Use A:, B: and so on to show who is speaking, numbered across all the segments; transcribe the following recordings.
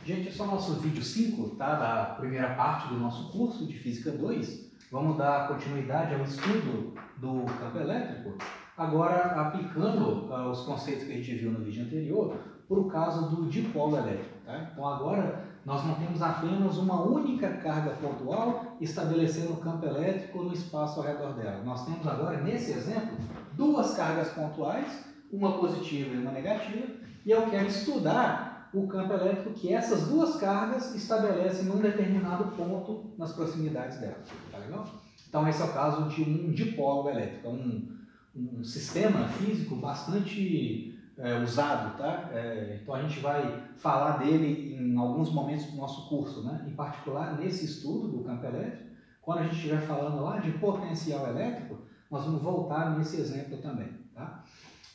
A: Gente, esse é o nosso vídeo 5, tá? Da primeira parte do nosso curso de Física 2. Vamos dar continuidade ao estudo do campo elétrico, agora aplicando os conceitos que a gente viu no vídeo anterior para o caso do dipolo elétrico. Tá? Então agora nós não temos apenas uma única carga pontual estabelecendo o campo elétrico no espaço ao redor dela. Nós temos agora, nesse exemplo, duas cargas pontuais, uma positiva e uma negativa, e eu quero estudar o campo elétrico que essas duas cargas estabelecem num determinado ponto nas proximidades dela. Tá legal? Então esse é o caso de um dipolo elétrico, um sistema físico bastante usado, tá? Então a gente vai falar dele em alguns momentos do nosso curso, né? Em particular nesse estudo do campo elétrico. Quando a gente estiver falando lá de potencial elétrico, nós vamos voltar nesse exemplo também, tá?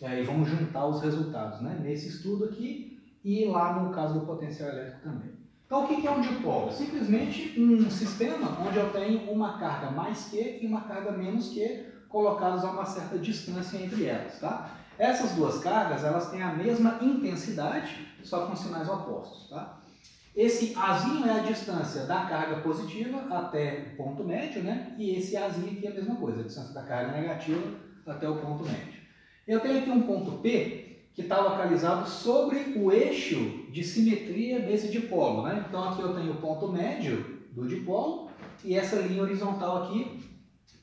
A: E vamos juntar os resultados, né? Nesse estudo aqui e lá no caso do potencial elétrico também. Então o que é um dipolo? Simplesmente um sistema onde eu tenho uma carga mais Q e uma carga menos Q colocadas a uma certa distância entre elas, tá? Essas duas cargas, elas têm a mesma intensidade, só com sinais opostos, tá? Esse Azinho é a distância da carga positiva até o ponto médio, né? E esse Azinho aqui é a mesma coisa, a distância da carga negativa até o ponto médio. Eu tenho aqui um ponto P que está localizado sobre o eixo de simetria desse dipolo, né? Então aqui eu tenho o ponto médio do dipolo e essa linha horizontal aqui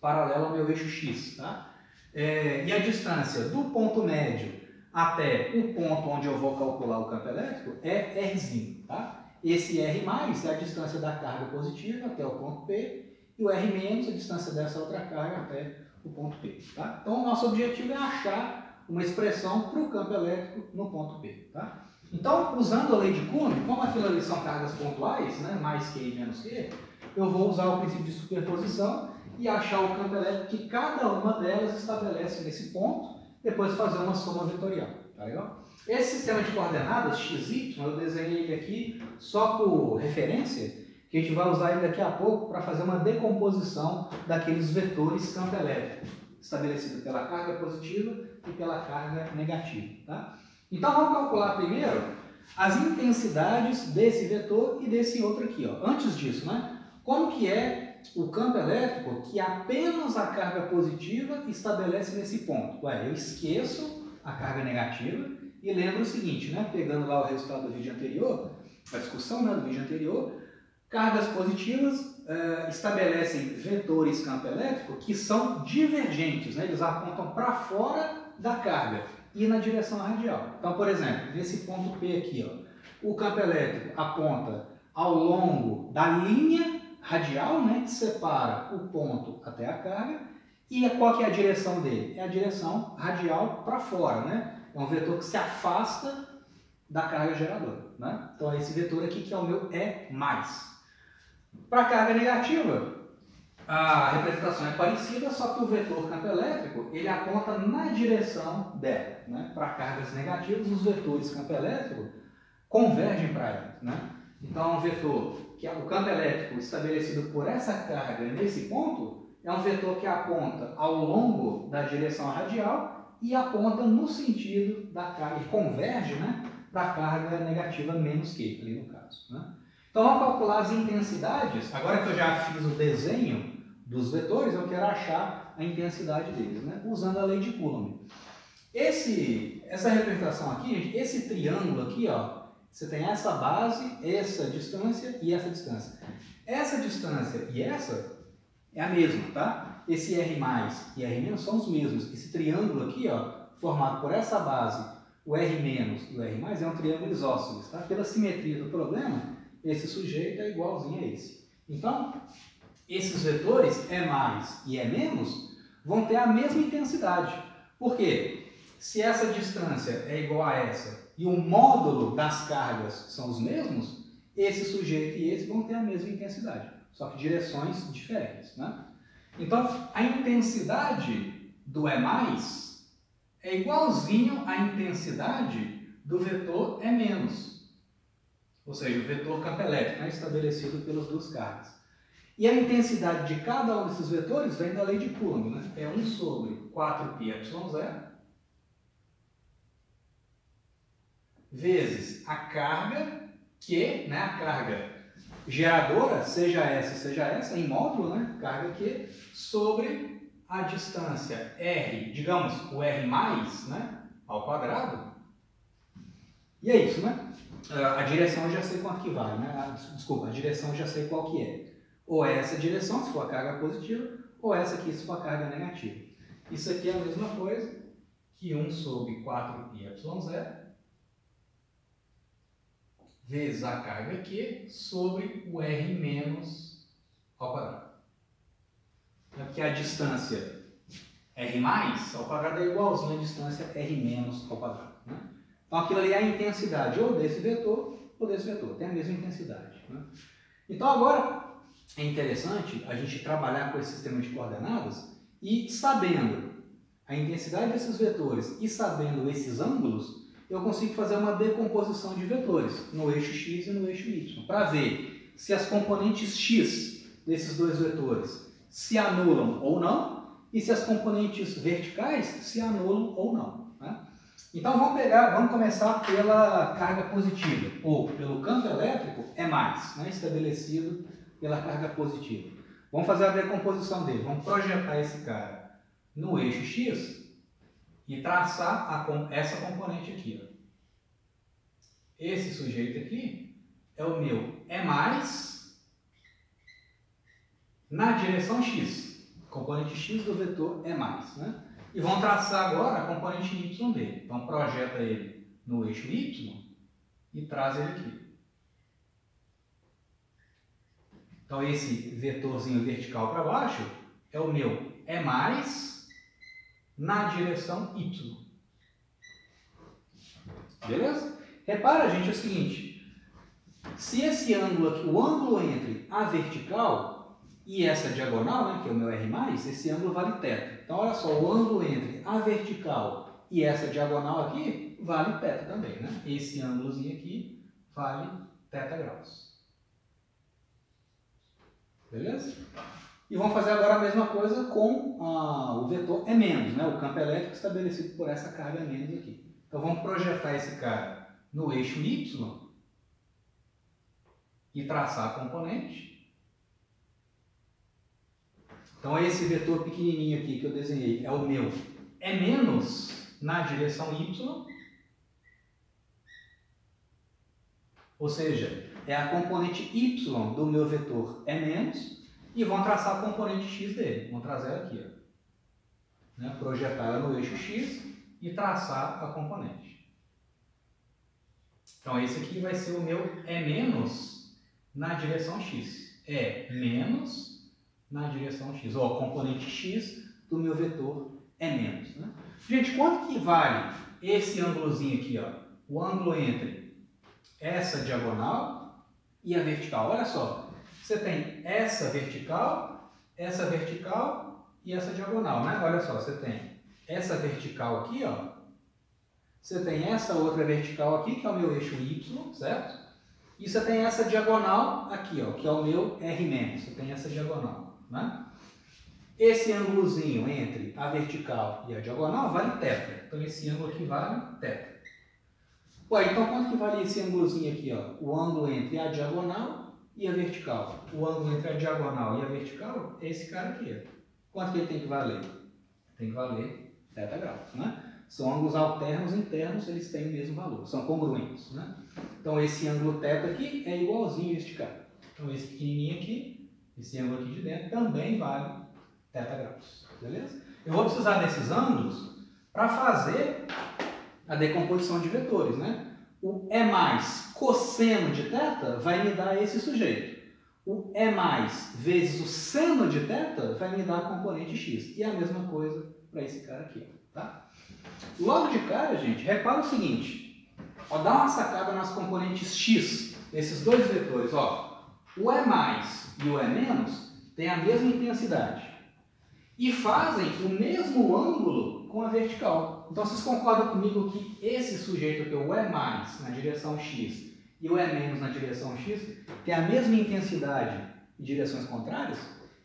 A: paralela ao meu eixo X, tá? E a distância do ponto médio até o ponto onde eu vou calcular o campo elétrico é Rzinho, tá? Esse R+, é a distância da carga positiva até o ponto P e o R-, a distância dessa outra carga até o ponto P, tá? Então o nosso objetivo é achar uma expressão para o campo elétrico no ponto P, tá? Então, usando a lei de Coulomb, como aquilo ali são cargas pontuais, né, mais Q e menos Q, eu vou usar o princípio de superposição e achar o campo elétrico que cada uma delas estabelece nesse ponto, depois fazer uma soma vetorial, tá legal? Esse sistema de coordenadas, x, y, eu desenhei ele aqui só por referência, que a gente vai usar ele daqui a pouco para fazer uma decomposição daqueles vetores campo elétrico, estabelecido pela carga positiva e pela carga negativa, tá? Então vamos calcular primeiro as intensidades desse vetor e desse outro aqui, ó. Antes disso, né? Como que é o campo elétrico que apenas a carga positiva estabelece nesse ponto? Eu esqueço a carga negativa e lembro o seguinte, né? Pegando lá o resultado do vídeo anterior, a discussão, né, do vídeo anterior, cargas positivas estabelecem vetores campo elétrico que são divergentes, né? Eles apontam para fora da carga e na direção radial. Então, por exemplo, nesse ponto P aqui, ó, o campo elétrico aponta ao longo da linha radial, né, que separa o ponto até a carga, e qual que é a direção dele? É a direção radial para fora, né? É um vetor que se afasta da carga geradora, né? Então é esse vetor aqui que é o meu E+. Para a carga negativa, a representação é parecida, só que o vetor campo elétrico ele aponta na direção dela, né? Para cargas negativas, os vetores campo elétrico convergem para ela, né? Então, um vetor que é o campo elétrico estabelecido por essa carga nesse ponto é um vetor que aponta ao longo da direção radial e aponta no sentido da carga, e converge, né, para a carga negativa menos Q, ali no caso, né? Então, vamos calcular as intensidades. Agora que eu já fiz o desenho dos vetores, eu quero achar a intensidade deles, né? Usando a lei de Coulomb. Essa representação aqui, gente, esse triângulo aqui, ó, você tem essa base, essa distância e essa distância. Essa distância e essa é a mesma, tá? Esse R+ e R- são os mesmos. Esse triângulo aqui, ó, formado por essa base, o R- e o R+, é um triângulo isósceles, tá? Pela simetria do problema, esse sujeito é igualzinho a esse. Então, esses vetores, E+ e E- vão ter a mesma intensidade. Por quê? Se essa distância é igual a essa e o módulo das cargas são os mesmos, esse sujeito e esse vão ter a mesma intensidade, só que direções diferentes, né? Então, a intensidade do E+ é igualzinho à intensidade do vetor E-, ou seja, o vetor campo elétrico, né, estabelecido pelas duas cargas. E a intensidade de cada um desses vetores vem da lei de Coulomb, né? É 1 sobre 4πε0 vezes a carga Q, né, a carga geradora, seja essa, em módulo, né, carga Q, sobre a distância R, digamos, o R mais, né, ao quadrado. E é isso, né? A direção eu já sei quanto que vale, né? Desculpa, a direção eu já sei qual que é. Ou é essa direção, se for a carga positiva, ou essa aqui, se for a carga negativa. Isso aqui é a mesma coisa que 1 sobre 4πz vezes a carga Q sobre o R menos ao quadrado. Porque a distância R mais ao quadrado é igualzinho à distância R menos ao quadrado, né? Então aquilo ali é a intensidade ou desse vetor ou desse vetor, tem a mesma intensidade, né? Então agora é interessante a gente trabalhar com esse sistema de coordenadas e sabendo a intensidade desses vetores e sabendo esses ângulos, eu consigo fazer uma decomposição de vetores no eixo x e no eixo y, para ver se as componentes x desses dois vetores se anulam ou não, e se as componentes verticais se anulam ou não, né? Então vamos começar pela carga positiva, ou pelo campo elétrico E+, né, estabelecido pela carga positiva. Vamos fazer a decomposição dele, vamos projetar esse cara no eixo x e traçar essa componente aqui, ó. Esse sujeito aqui é o meu E+, na direção x, componente x do vetor E+, né? E vamos traçar agora a componente y dele. Então projeta ele no eixo y e traz ele aqui. Então esse vetorzinho vertical para baixo é o meu E+, na direção y. Beleza? Repara, gente, o seguinte. Se esse ângulo aqui, o ângulo entre a vertical e essa diagonal, né, que é o meu R+, esse ângulo vale θ. Então, olha só, o ângulo entre a vertical e essa diagonal aqui vale θ também, né? Esse ângulozinho aqui vale θ graus. Beleza? E vamos fazer agora a mesma coisa com o vetor E-, né? O campo elétrico estabelecido por essa carga menos aqui. Então, vamos projetar esse cara no eixo y e traçar a componente. Então, esse vetor pequenininho aqui que eu desenhei é o meu E- na direção y, ou seja, é a componente y do meu vetor E-, e vão traçar a componente x dele. Vamos trazer ela aqui, ó, né? Projetar ela no eixo x e traçar a componente. Então, esse aqui vai ser o meu E- na direção x. E- na direção x, ou a componente x do meu vetor E-, né? Gente, quanto que vale esse ângulozinho aqui, ó? O ângulo entre essa diagonal e a vertical. Olha só, você tem essa vertical e essa diagonal, né? Olha só, você tem essa vertical aqui, ó. Você tem essa outra vertical aqui, que é o meu eixo y, certo? E você tem essa diagonal aqui, ó, que é o meu R-. Você tem essa diagonal, né? Esse ângulozinho entre a vertical e a diagonal vale θ. Então, esse ângulo aqui vale θ. Ué, então quanto que vale esse ângulozinho aqui, ó? O ângulo entre a diagonal e a vertical. O ângulo entre a diagonal e a vertical é esse cara aqui, ó. Quanto que ele tem que valer? Tem que valer θ graus, né? São ângulos alternos internos, eles têm o mesmo valor, são congruentes, né? Então, esse ângulo θ aqui é igualzinho a este cara. Então, esse pequenininho aqui, esse ângulo aqui de dentro, também vale θ graus, beleza? Eu vou precisar desses ângulos para fazer a decomposição de vetores, né? O E+ cosseno de θ vai me dar esse sujeito. O E+ vezes o seno de θ vai me dar a componente x. E a mesma coisa para esse cara aqui, tá? Logo de cara, gente, repara o seguinte. Ó, dá uma sacada nas componentes x, esses dois vetores. Ó, o E+ e o E- têm a mesma intensidade e fazem o mesmo ângulo com a vertical. Então, vocês concordam comigo que esse sujeito aqui, o E+ na direção x e o E- na direção x, tem a mesma intensidade em direções contrárias?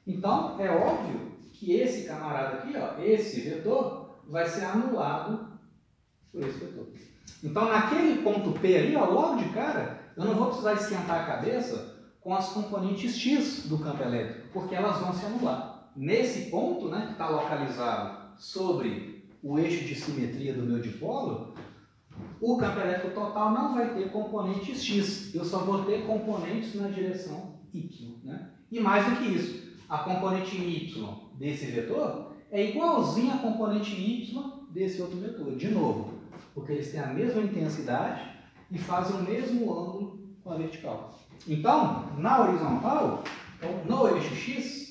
A: Então, é óbvio que esse camarada aqui, ó, esse vetor, vai ser anulado por esse vetor. Então, naquele ponto P ali, ó, logo de cara, eu não vou precisar esquentar a cabeça com as componentes x do campo elétrico, porque elas vão se anular. Nesse ponto, né, que está localizado sobre o eixo de simetria do meu dipolo, o campo elétrico total não vai ter componentes x, eu só vou ter componentes na direção y. Né? E mais do que isso, a componente y desse vetor é igualzinha à componente y desse outro vetor. De novo, porque eles têm a mesma intensidade e fazem o mesmo ângulo com a vertical. Então, na horizontal, no eixo x,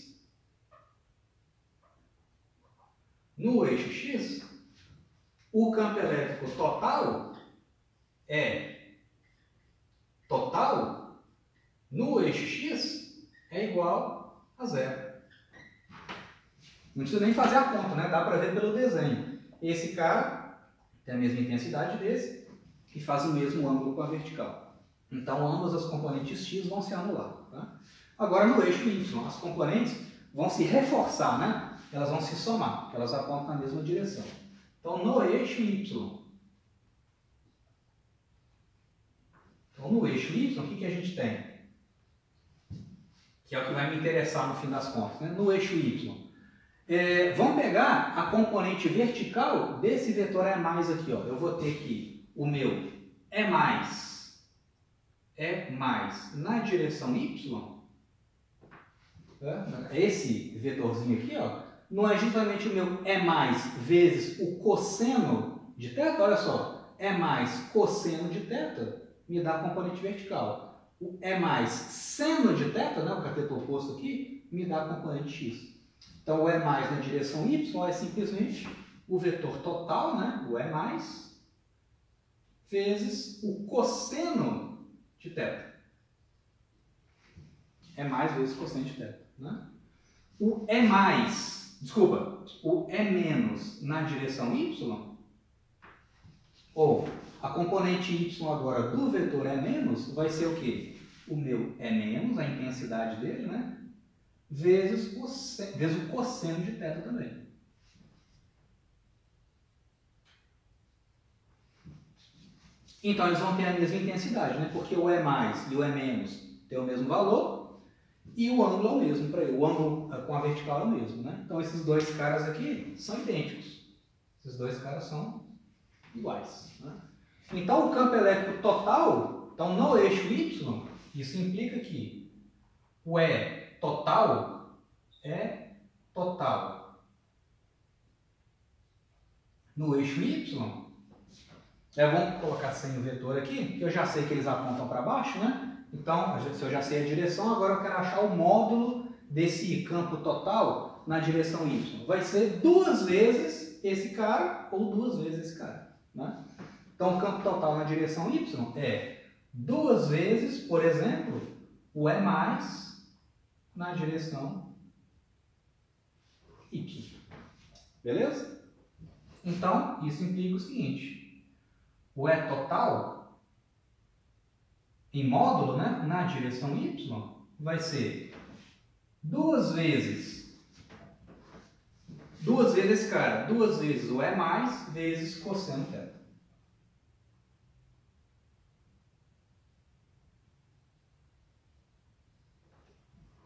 A: o campo elétrico total é total no eixo x é igual a zero. Não precisa nem fazer a conta, né? Dá para ver pelo desenho. Esse cara tem a mesma intensidade desse e faz o mesmo ângulo com a vertical. Então, ambas as componentes x vão se anular. Tá? Agora, no eixo y, as componentes vão se reforçar, né? Elas vão se somar, porque elas apontam na mesma direção. Então, no eixo y, o que a gente tem? Que é o que vai me interessar no fim das contas. Né? No eixo y, vamos pegar a componente vertical desse vetor E mais aqui. Ó. Eu vou ter que o meu E mais na direção y, esse vetorzinho aqui, ó, não é justamente o meu E mais vezes o cosseno de θ? Olha só, E mais cosseno de θ me dá a componente vertical. O E mais seno de θ, né, o cateto oposto aqui, me dá a componente x. Então, o E mais na direção y é simplesmente o vetor total, né, o E mais, vezes o cosseno de θ. E mais vezes cosseno de θ. Né? O E menos na direção y, ou a componente y agora do vetor E menos, vai ser o quê? O meu E menos, a intensidade dele, né? Vezes o cosseno de θ também. Então, eles vão ter a mesma intensidade, né? Porque o E mais e o E menos têm o mesmo valor e o ângulo é o mesmo para ele. O ângulo com a vertical é o mesmo, né? Então, esses dois caras aqui são idênticos. Esses dois caras são iguais, né? Então, o campo elétrico total, então no eixo y, isso implica que o E total é total no eixo y. Vamos colocar sem o vetor aqui, que eu já sei que eles apontam para baixo, né? Então, se eu já sei a direção, agora eu quero achar o módulo desse campo total na direção y. Vai ser duas vezes esse cara ou duas vezes esse cara, né? Então, o campo total na direção y é duas vezes, por exemplo, o E mais na direção y. Beleza? Então, isso implica o seguinte. O E total, em módulo, né, na direção y, vai ser duas vezes esse cara, duas vezes o E mais vezes cosseno θ.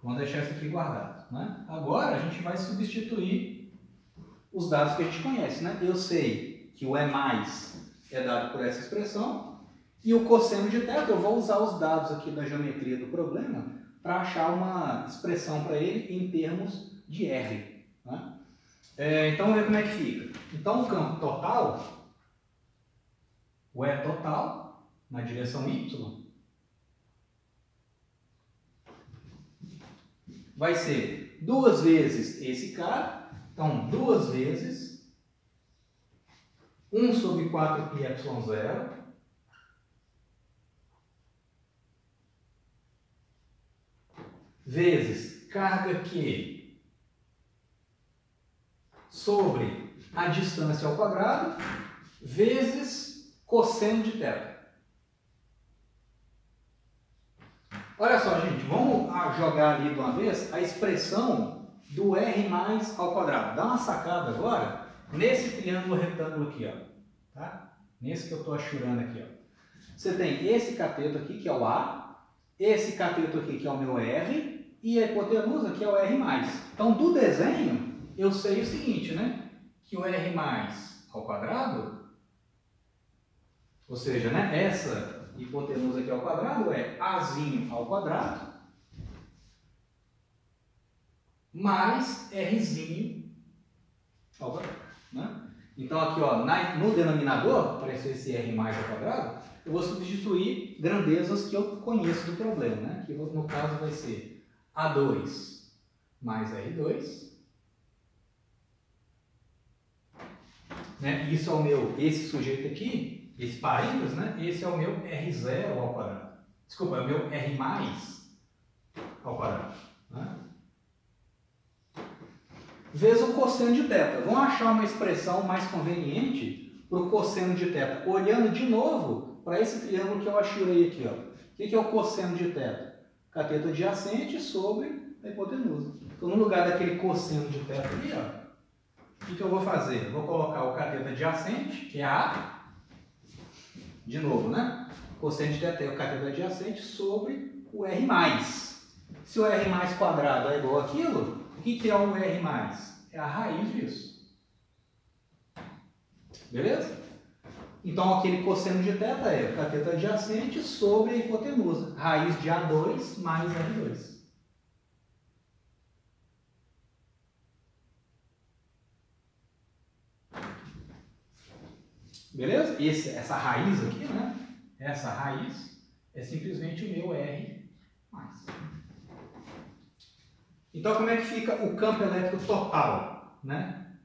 A: Vamos deixar isso aqui guardado. Né? Agora a gente vai substituir os dados que a gente conhece. Né? Eu sei que o E mais é dado por essa expressão e o cosseno de θ, eu vou usar os dados aqui da geometria do problema para achar uma expressão para ele em termos de R. Né? Então, vamos ver como é que fica. Então, o campo total, o E total, na direção y, vai ser duas vezes esse cara, então, duas vezes 1 sobre 4πε0 vezes carga Q sobre a distância ao quadrado vezes cosseno de θ. Olha só, gente, vamos jogar ali de uma vez a expressão do R mais ao quadrado. Dá uma sacada agora nesse triângulo retângulo aqui, ó. Tá? Nesse que eu estou achurando aqui, ó. Você tem esse cateto aqui, que é o A, esse cateto aqui, que é o meu R, e a hipotenusa, que é o R+. Então, do desenho, eu sei o seguinte, né? Que o R+ ao quadrado, ou seja, né, essa hipotenusa aqui ao quadrado é Azinho ao quadrado mais Rzinho ao quadrado, né? Então, aqui, ó, no denominador, apareceu esse R+ ao quadrado, eu vou substituir grandezas que eu conheço do problema, né? Que no caso vai ser A2 mais R2. Né? Isso é o meu, esse sujeito aqui, esse parênteses, né? Esse é o meu R0 ao quadrado. Desculpa, é o meu R+ ao quadrado. Né? Vezes o cosseno de θ. Vamos achar uma expressão mais conveniente para o cosseno de θ. Olhando de novo para esse triângulo que eu achurei aqui. Ó. O que é o cosseno de θ? Cateto adjacente sobre a hipotenusa. Então, no lugar daquele cosseno de θ ali, ó, o que eu vou fazer? Vou colocar o cateto adjacente, que é A, de novo, né? Cosseno de θ é o cateto adjacente sobre o R+. Se o R+ quadrado é igual àquilo, o que é o R+? É a raiz disso. Beleza? Então, aquele cosseno de θ é o cateto adjacente sobre a hipotenusa. Raiz de A2 mais R2. Beleza? Essa raiz aqui, né? Essa raiz é simplesmente o meu R+. Então, como é que fica o campo elétrico total, né?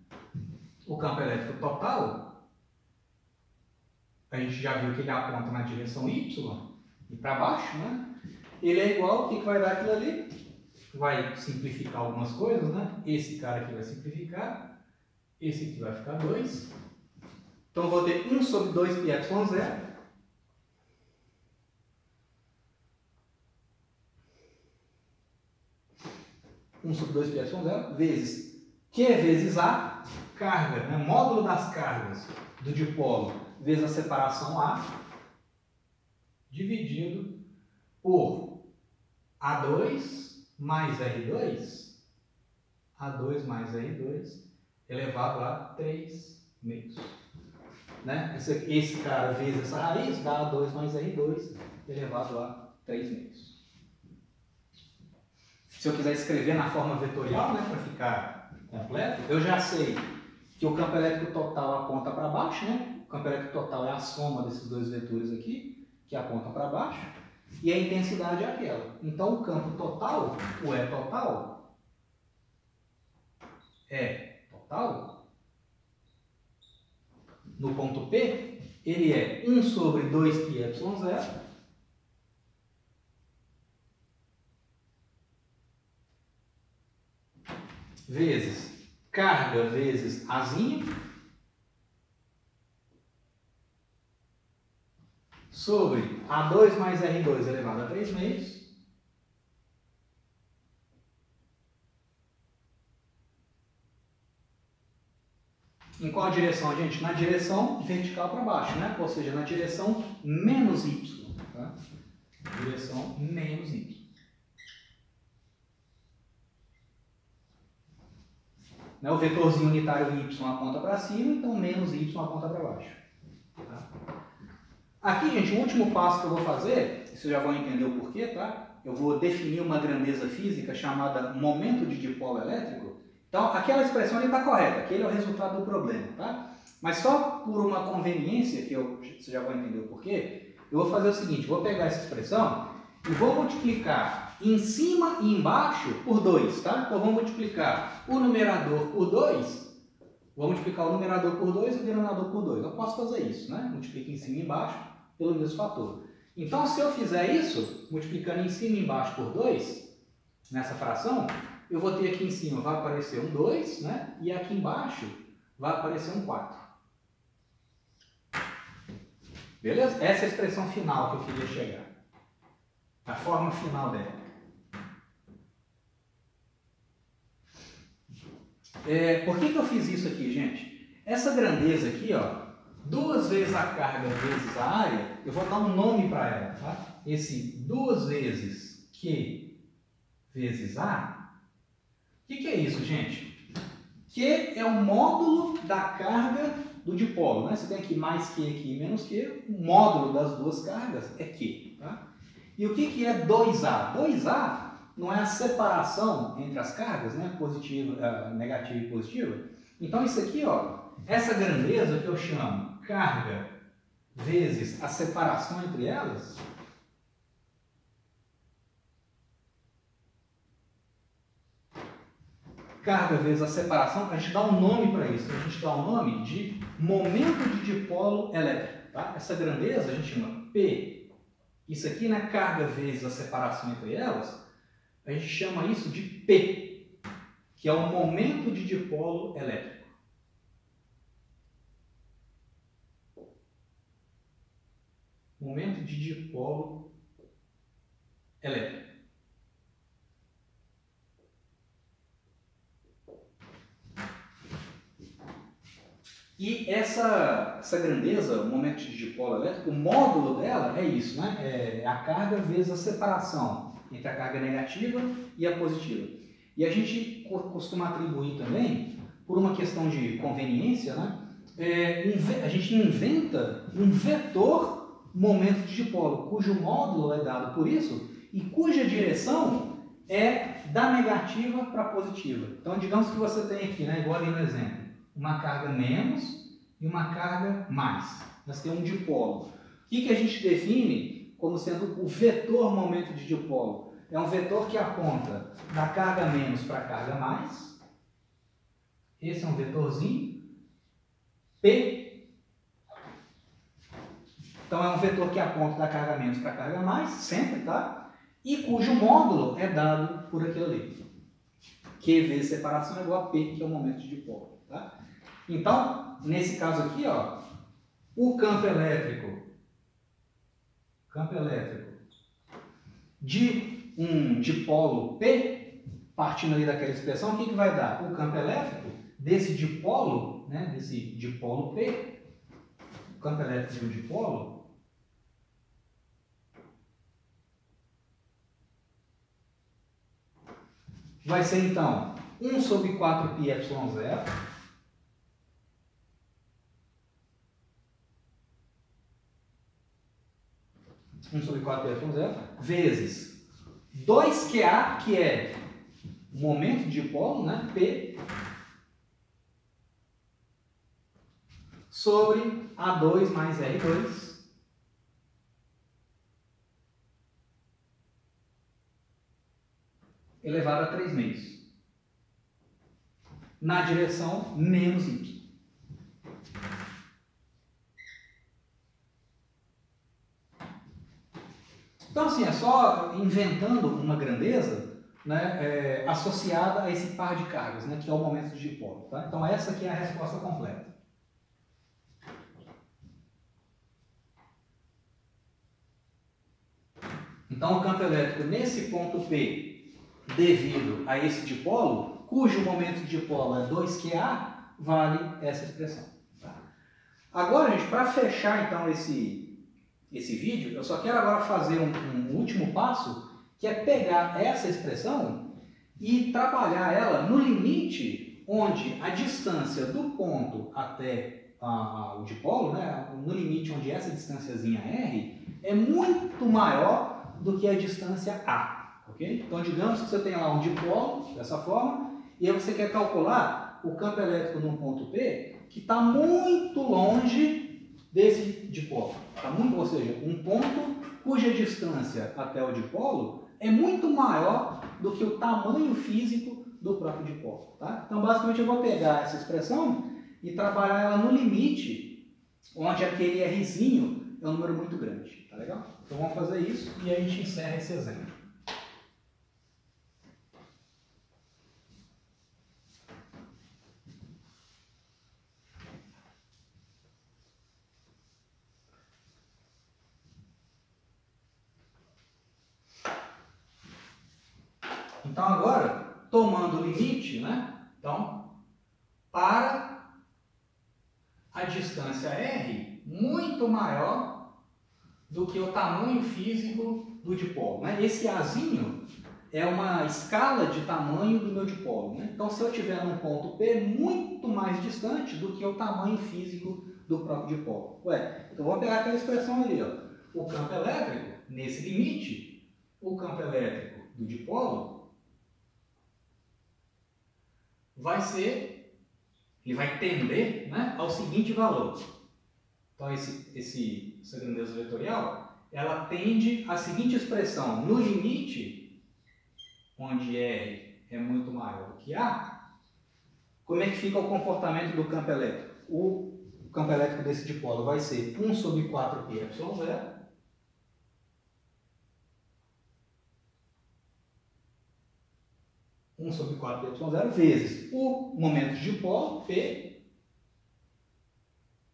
A: O campo elétrico total, a gente já viu que ele aponta na direção Y e para baixo, né? Ele é igual, o que vai dar aquilo ali? Vai simplificar algumas coisas, né? Esse cara aqui vai simplificar, esse aqui vai ficar 2. Então, eu vou ter 1 sobre 2 πε0. 1 sobre 2 πε0 vezes Q vezes A, carga, né? Módulo das cargas do dipolo vezes a separação A, dividido por A2 mais R2, A2 mais R2, elevado a 3 meios. Né? Esse cara vezes essa raiz dá A2 mais R2 elevado a 3 meios. Se eu quiser escrever na forma vetorial, né, para ficar completo, eu já sei que o campo elétrico total aponta para baixo, né? O campo elétrico total é a soma desses dois vetores aqui, que apontam para baixo, e a intensidade é aquela. Então, o campo total, o E total, no ponto P, ele é 1 sobre 2 πε0 vezes carga vezes Azinho sobre A2 mais R2 elevado a 3 meios em qual direção, gente? Na direção vertical para baixo, né? Ou seja, na direção menos Y. Tá? Direção menos Y. O vetorzinho unitário Y aponta para cima, então menos Y aponta para baixo. Tá? Aqui, gente, o último passo que eu vou fazer, vocês já vão entender o porquê, tá? Eu vou definir uma grandeza física chamada momento de dipolo elétrico. Então, aquela expressão ali está correta, aquele é o resultado do problema, tá? Mas só por uma conveniência, que vocês já vão entender o porquê, eu vou fazer o seguinte, vou pegar essa expressão e vou multiplicar em cima e embaixo por 2, tá? Então, vamos multiplicar o numerador por 2, vou multiplicar o numerador por 2 e o denominador por 2. Eu posso fazer isso, né? Multiplico em cima e embaixo pelo mesmo fator. Então, se eu fizer isso, multiplicando em cima e embaixo por 2, nessa fração, eu vou ter aqui em cima, vai aparecer um 2, né? E aqui embaixo vai aparecer um 4. Beleza? Essa é a expressão final que eu queria chegar. A forma final dela. Por que eu fiz isso aqui, gente? Essa grandeza aqui, ó, 2 vezes a carga vezes a área, eu vou dar um nome para ela, tá? Esse 2 vezes Q vezes A, o que é isso, gente? Q é o módulo da carga do dipolo, né? Você tem aqui mais Q aqui e menos Q, o módulo das duas cargas é Q, tá? E o que é 2A? 2A não é a separação entre as cargas, né? Positiva, negativa e positiva. Então isso aqui, ó, essa grandeza que eu chamo carga vezes a separação entre elas, carga vezes a separação, a gente dá um nome para isso, a gente dá um nome de momento de dipolo elétrico, tá? Essa grandeza a gente chama P. Isso aqui, né, carga vezes a separação entre elas, a gente chama isso de P, que é o momento de dipolo elétrico. Momento de dipolo elétrico. E essa grandeza, o momento de dipolo elétrico, o módulo dela é isso, né? É a carga vezes a separação entre a carga negativa e a positiva. E a gente costuma atribuir também, por uma questão de conveniência, né? A gente inventa um vetor momento de dipolo, cujo módulo é dado por isso e cuja direção é da negativa para a positiva. Então, digamos que você tem aqui, né, igual ali no exemplo, uma carga menos e uma carga mais. Nós temos um dipolo. O que a gente define como sendo o vetor momento de dipolo? É um vetor que aponta da carga menos para a carga mais. Esse é um vetorzinho. P. Então, é um vetor que aponta da carga menos para a carga mais, sempre, tá? E cujo módulo é dado por aquilo ali. Q vezes separação é igual a P, que é o momento de dipolo, tá? Então, nesse caso aqui, ó, o campo elétrico de um dipolo P, partindo ali daquela expressão, o que vai dar? O campo elétrico desse dipolo, né, desse dipolo P, o campo elétrico do dipolo, vai ser então 1 sobre 4πε0 vezes 2QA, que é o momento de dipolo, né, P, sobre A2 mais R2 elevado a 3 meios, na direção menos Y. Então, assim, é só inventando uma grandeza, né, associada a esse par de cargas, né, que é o momento de dipolo. Tá? Então, essa aqui é a resposta completa. Então, o campo elétrico nesse ponto P, devido a esse dipolo, cujo momento de dipolo é 2QA, vale essa expressão. Tá? Agora, gente, para fechar então esse vídeo, eu só quero agora fazer um último passo, que é pegar essa expressão e trabalhar ela no limite onde a distância do ponto até o dipolo, né, no limite onde essa distânciazinha R é muito maior do que a distância A. Okay? Então, digamos que você tem lá um dipolo, dessa forma, e aí você quer calcular o campo elétrico num ponto P que está muito longe desse dipolo. Tá muito, ou seja, um ponto cuja distância até o dipolo é muito maior do que o tamanho físico do próprio dipolo. Tá? Então, basicamente, eu vou pegar essa expressão e trabalhar ela no limite, onde aquele Rzinho é um número muito grande. Tá legal? Então, vamos fazer isso e aí a gente encerra esse exemplo. Então, agora, tomando o limite, né? Então, para a distância R, muito maior do que o tamanho físico do dipolo, né? Esse Azinho é uma escala de tamanho do meu dipolo, né? Então, se eu tiver num ponto P muito mais distante do que o tamanho físico do próprio dipolo. Ué, então vou pegar aquela expressão ali, ó. O campo elétrico, nesse limite, o campo elétrico do dipolo ele vai tender, né, ao seguinte valor. Então, essa grandeza vetorial, ela tende à seguinte expressão. No limite, onde R é muito maior do que A, como é que fica o comportamento do campo elétrico? O campo elétrico desse dipolo vai ser 1 sobre 4πε0 1 sobre 4πε0 vezes o momento de dipolo, P,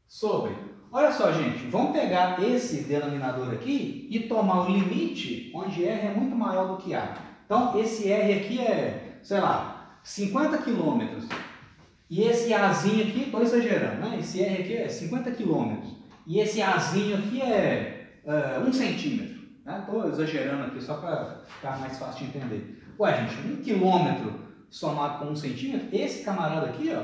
A: sobre. Olha só, gente, vamos pegar esse denominador aqui e tomar o limite onde R é muito maior do que A. Então, esse R aqui é, sei lá, 50 km. E esse Azinho aqui, estou exagerando, né? Esse R aqui é 50 km. E esse Azinho aqui é 1 centímetro. Estou exagerando aqui só para ficar mais fácil de entender. Ué, gente, 1 quilômetro somado com 1 centímetro, esse camarada aqui, ó,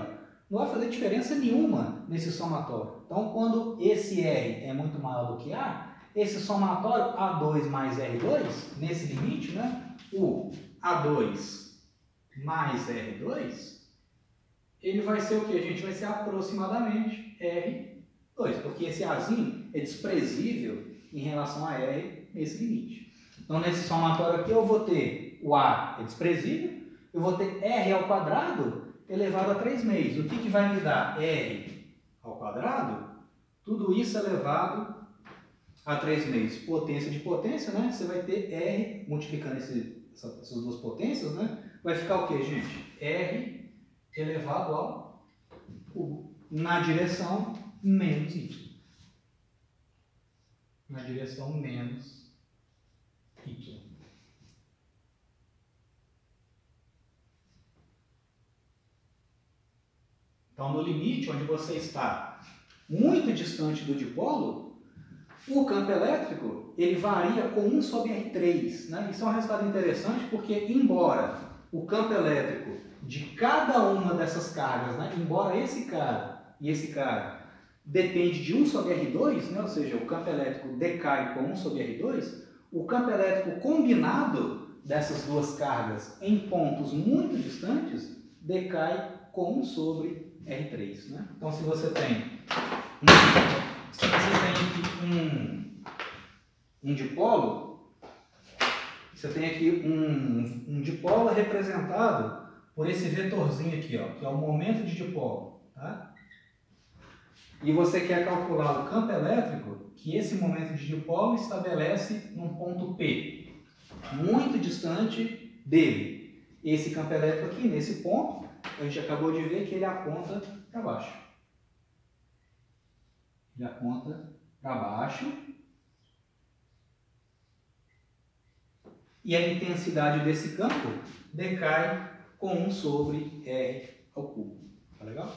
A: não vai fazer diferença nenhuma nesse somatório. Então, quando esse R é muito maior do que A, esse somatório A2 mais R2, nesse limite, né, o A2 mais R2, ele vai ser o que? A gente vai ser aproximadamente R2, porque esse Azinho é desprezível em relação a R nesse limite. Então, nesse somatório aqui, eu vou ter o A é desprezível, eu vou ter R ao quadrado elevado a 3 meios. O que vai me dar R ao quadrado? Tudo isso elevado a 3 meios. Potência de potência, né? Você vai ter R, multiplicando essas duas potências, né? Vai ficar o que, gente? R elevado ao cubo. Na direção menos Y. Na direção menos Y. Então, no limite, onde você está muito distante do dipolo, o campo elétrico ele varia com 1 sobre R3. Né? Isso é um resultado interessante porque, embora o campo elétrico de cada uma dessas cargas, né, embora esse cara e esse cara depende de 1 sobre R2, né, ou seja, o campo elétrico decai com 1 sobre R2, o campo elétrico combinado dessas duas cargas em pontos muito distantes decai com 1 sobre R3. Né? Então, se você tem aqui um dipolo, você tem aqui um dipolo representado por esse vetorzinho aqui, ó, que é o momento de dipolo. Tá? E você quer calcular o campo elétrico que esse momento de dipolo estabelece num ponto P, muito distante dele. Esse campo elétrico aqui, nesse ponto, a gente acabou de ver que ele aponta para baixo. Ele aponta para baixo. E a intensidade desse campo decai com 1 sobre R ao cubo. Tá legal?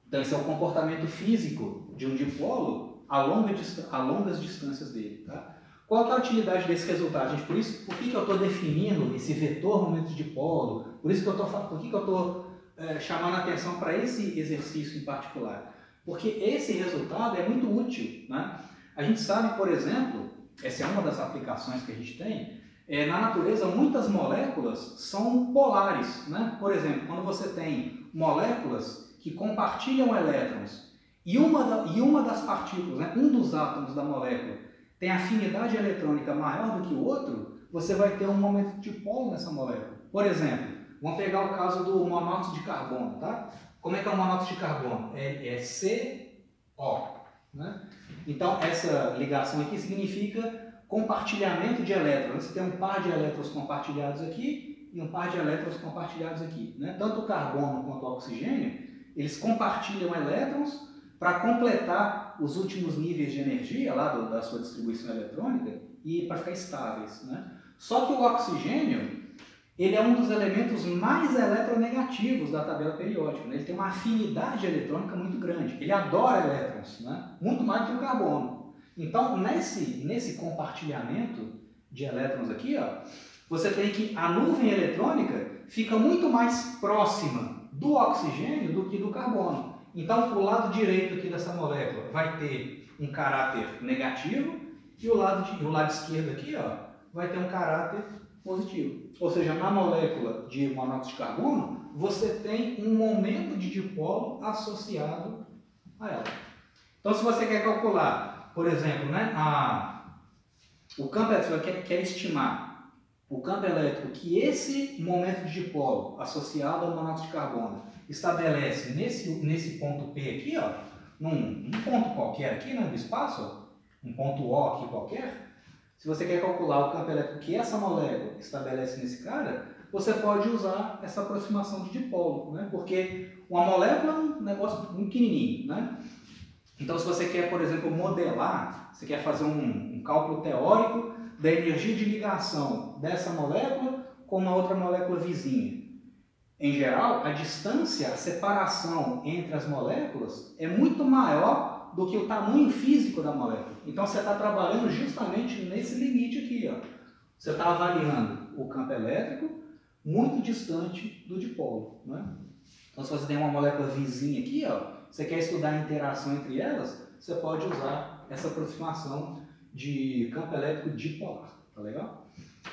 A: Então, esse é o comportamento físico de um dipolo a longas distâncias dele. Tá? Qual é a utilidade desse resultado, gente? Por que eu estou definindo esse vetor momento de dipolo? Por que eu estou chamando a atenção para esse exercício em particular? Porque esse resultado é muito útil. Né? A gente sabe, por exemplo, essa é uma das aplicações que a gente tem, na natureza muitas moléculas são polares. Né? Por exemplo, quando você tem moléculas que compartilham elétrons e uma das partículas, né, um dos átomos da molécula, tem afinidade eletrônica maior do que o outro, você vai ter um momento de dipolo nessa molécula. Por exemplo, vamos pegar o caso do monóxido de carbono. Tá? Como é que é o monóxido de carbono? É CO. Né? Então, essa ligação aqui significa compartilhamento de elétrons. Você tem um par de elétrons compartilhados aqui e um par de elétrons compartilhados aqui. Né? Tanto o carbono quanto o oxigênio, eles compartilham elétrons para completar os últimos níveis de energia lá da sua distribuição eletrônica e para ficar estáveis. Né? Só que o oxigênio, ele é um dos elementos mais eletronegativos da tabela periódica, né? Ele tem uma afinidade eletrônica muito grande, ele adora elétrons, né? Muito mais do que o carbono. Então, nesse compartilhamento de elétrons aqui, ó, você tem que a nuvem eletrônica fica muito mais próxima do oxigênio do que do carbono. Então, o lado direito aqui dessa molécula vai ter um caráter negativo e o lado esquerdo aqui, ó, vai ter um caráter positivo. Ou seja, na molécula de monóxido de carbono, você tem um momento de dipolo associado a ela. Então, se você quer calcular, por exemplo, né, o campo elétrico, você quer estimar o campo elétrico que esse momento de dipolo associado ao monóxido de carbono estabelece nesse ponto P aqui, ó, num ponto qualquer aqui, né, do espaço, ó, um ponto O aqui qualquer. Se você quer calcular o campo elétrico que essa molécula estabelece nesse cara, você pode usar essa aproximação de dipolo, né? Porque uma molécula é um negócio muito pequenininho, né? Então, se você quer, por exemplo, modelar, você quer fazer um cálculo teórico da energia de ligação dessa molécula com uma outra molécula vizinha. Em geral, a distância, a separação entre as moléculas é muito maior do que o tamanho físico da molécula. Então, você está trabalhando justamente nesse limite aqui, ó. Você está avaliando o campo elétrico muito distante do dipolo, né? Então, se você tem uma molécula vizinha aqui, ó, você quer estudar a interação entre elas, você pode usar essa aproximação de campo elétrico dipolar, tá legal?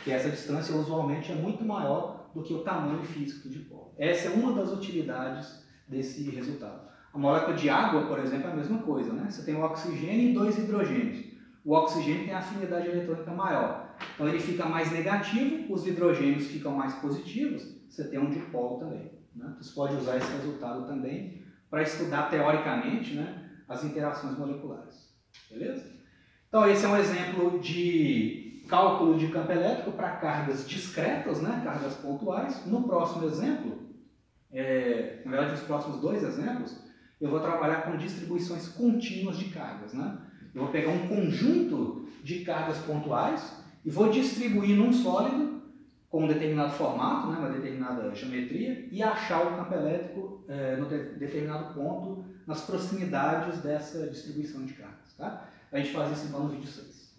A: Que essa distância usualmente é muito maior do que o tamanho físico do dipolo. Essa é uma das utilidades desse resultado. A molécula de água, por exemplo, é a mesma coisa, né? Você tem o oxigênio e 2 hidrogênios. O oxigênio tem a afinidade eletrônica maior, então ele fica mais negativo, os hidrogênios ficam mais positivos, você tem um dipolo também, né? Você pode usar esse resultado também para estudar teoricamente, né, as interações moleculares, beleza? Então esse é um exemplo de cálculo de campo elétrico para cargas discretas, né, cargas pontuais. No próximo exemplo, na verdade nos próximos 2 exemplos, eu vou trabalhar com distribuições contínuas de cargas, né? Eu vou pegar um conjunto de cargas pontuais e vou distribuir num sólido com um determinado formato, né, uma determinada geometria, e achar o campo elétrico no determinado ponto, nas proximidades dessa distribuição de cargas. Tá? A gente faz isso então no vídeo 6.